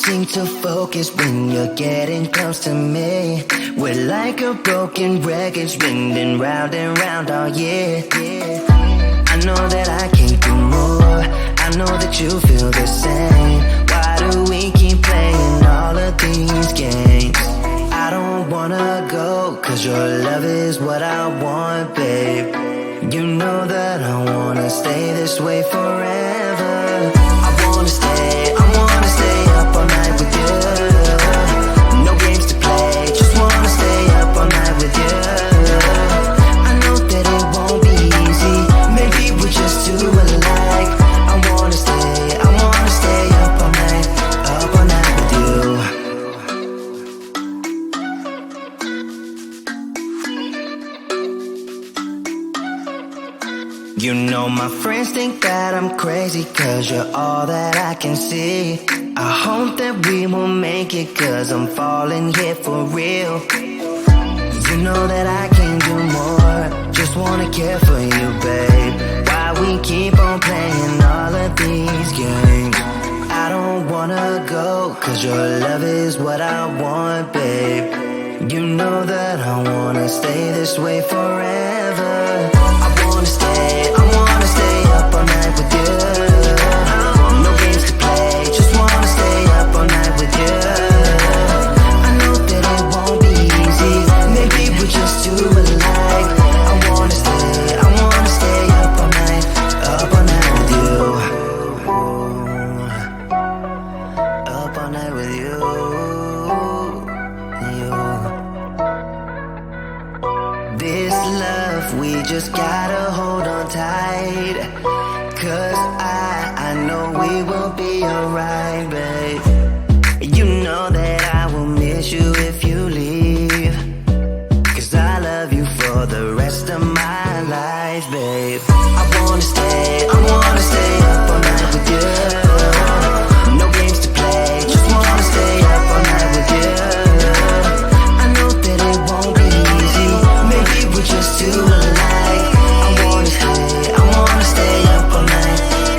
seem to focus when you're getting close to me. We're like a broken record spinning round and round all year. I know that I can't do more, I know that you feel the same. Why do we keep playing all of these games? I don't wanna go, cause your love is what I want, babe. You know that I wanna stay this way forever. I wanna stay up all night with you. No games to play, just wanna stay up all night with you. I know that it won't be easy, maybe we're just too alike. I wanna stay up all night with you. You know my friends think that I'm crazy, cause you're all that I can see. I hope that we will make it, cause I'm falling here for real. You know that I can't do more, just wanna care for you, babe. Why we keep on playing all of these games? I don't wanna go, cause your love is what I want, babe. You know that I wanna stay this way forever. I wanna stay up all night with you. No games to play, just wanna stay up all night with you. I know that it won't be easy, maybe we're just too alike. I wanna stay up all night with you. Up all night with you. This love, we just gotta hold on tight. Cause I know we will be alright, babe. You know that I will miss you if you leave. Cause I love you for the rest of my life, babe. I wanna stay up all night with you. No games to play, just wanna stay up all night with you. I know that it won't be easy, maybe we're just too alike. I wanna stay up all night with you.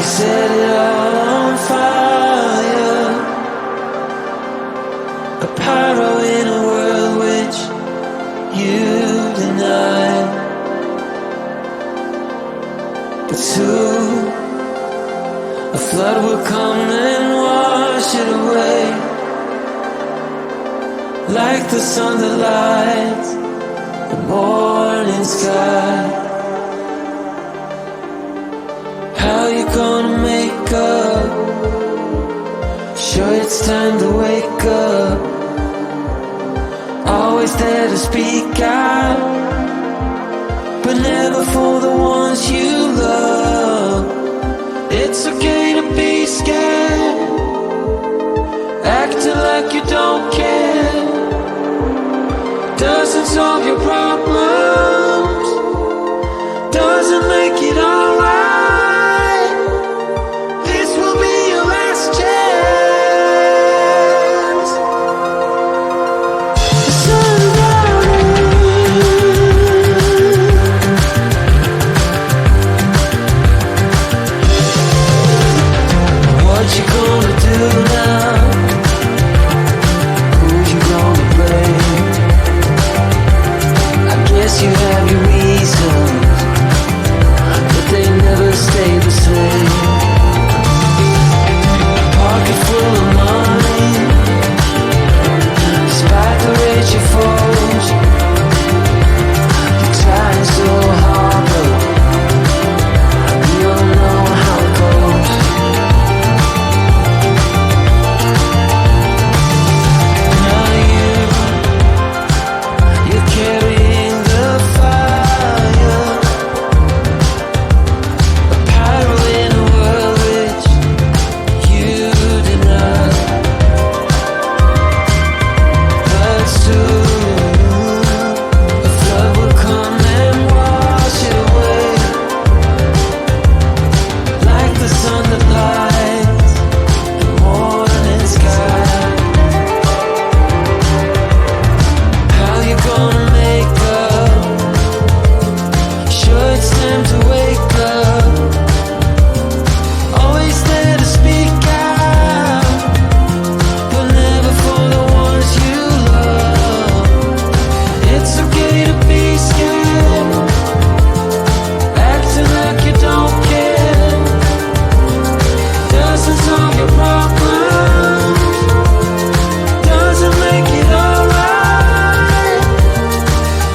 set it all on fire. A pyro in a world which you deny. But soon a flood will come and wash it away, like the sun that lights the morning sky. How you gonna make up? Sure it's time to wake up. Always there to speak out, but never for the ones you love. It's okay to be scared, acting like you don't care. Doesn't solve your problems, doesn't make it alright. This will be your last chance. What you gonna do now? Who you gonna blame? I guess you have your reasons, but they never stay the same. Pocket full of money, despite the rage you foes. You're trying so hard, but you don't know how it goes. Now you're carrying the fire, a pyro in a world which you deny. But soon a flood will come and wash it away, like the sun that lights the morning sky. How you gonna make up? Sure it's time to wake up. Always there to speak out, but never for the ones you love. It's okay to be scared, acting like you don't care. Doesn't solve your problems, doesn't make it alright.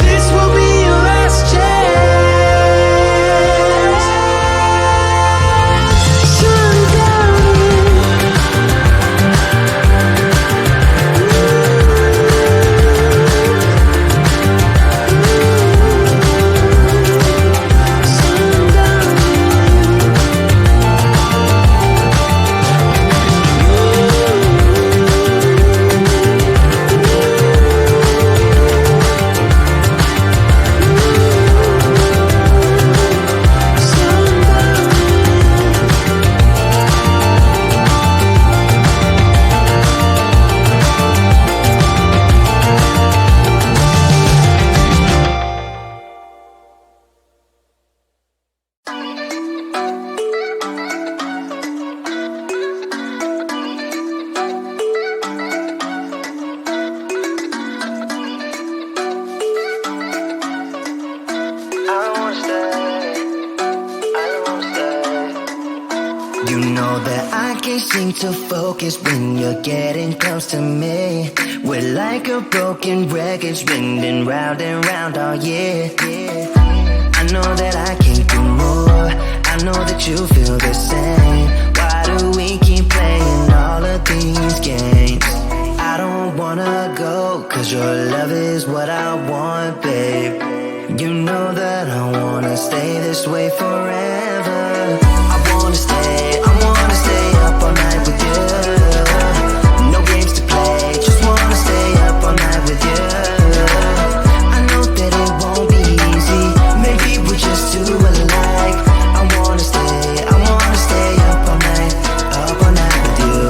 This will be your last chance. Sundown. You know that I can't seem to focus when you're getting close to me. We're like a broken record spinning round and round all year. I know that I can't do more, I know that you feel the same. Why do we keep playing all of these games? I don't wanna go, cause your love is what I want, babe. You know that I wanna stay this way forever. I wanna stay up all night with you. No games to play, just wanna stay up all night with you. I know that it won't be easy, maybe we're just too alike. I wanna stay up all night with you.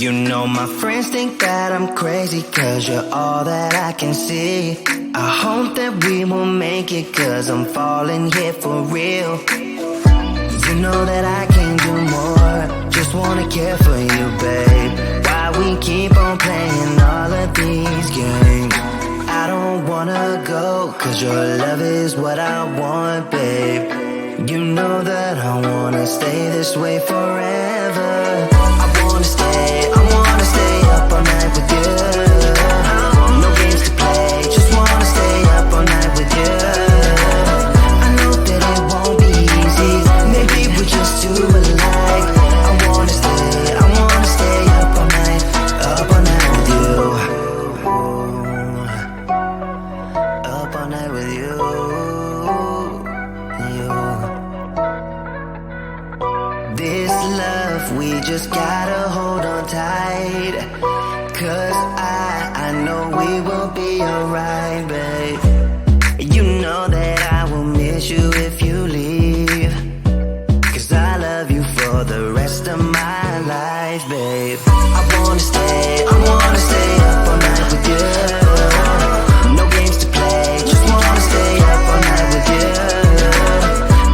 You know my friends friends think that I'm crazy, cause you're all that I can see. I hope that we will make it, cause I'm falling here for real. You know that I can't do more, just wanna care for you, babe. Why we keep on playing all of these games? I don't wanna go, cause your love is what I want, babe. You know that I wanna stay this way forever. I wanna stay up all night with you. No games to play, just wanna stay up all night with you. I know that it won't be easy, maybe we're just too alike. I wanna stay up all night with you. Up all night with you. This love, we just gotta hold on tight. Cause I know we will be alright, babe. You know that I will miss you if you leave. Cause I love you for the rest of my life, babe. I wanna stay up all night with you. No games to play, just wanna stay up all night with you.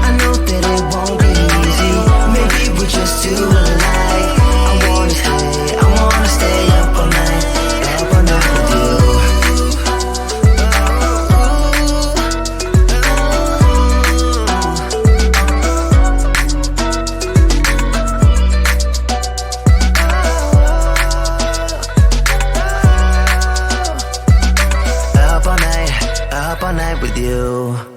I know that it won't be easy, maybe we're just too alike. I wanna stay up all night with you. Up all night with you.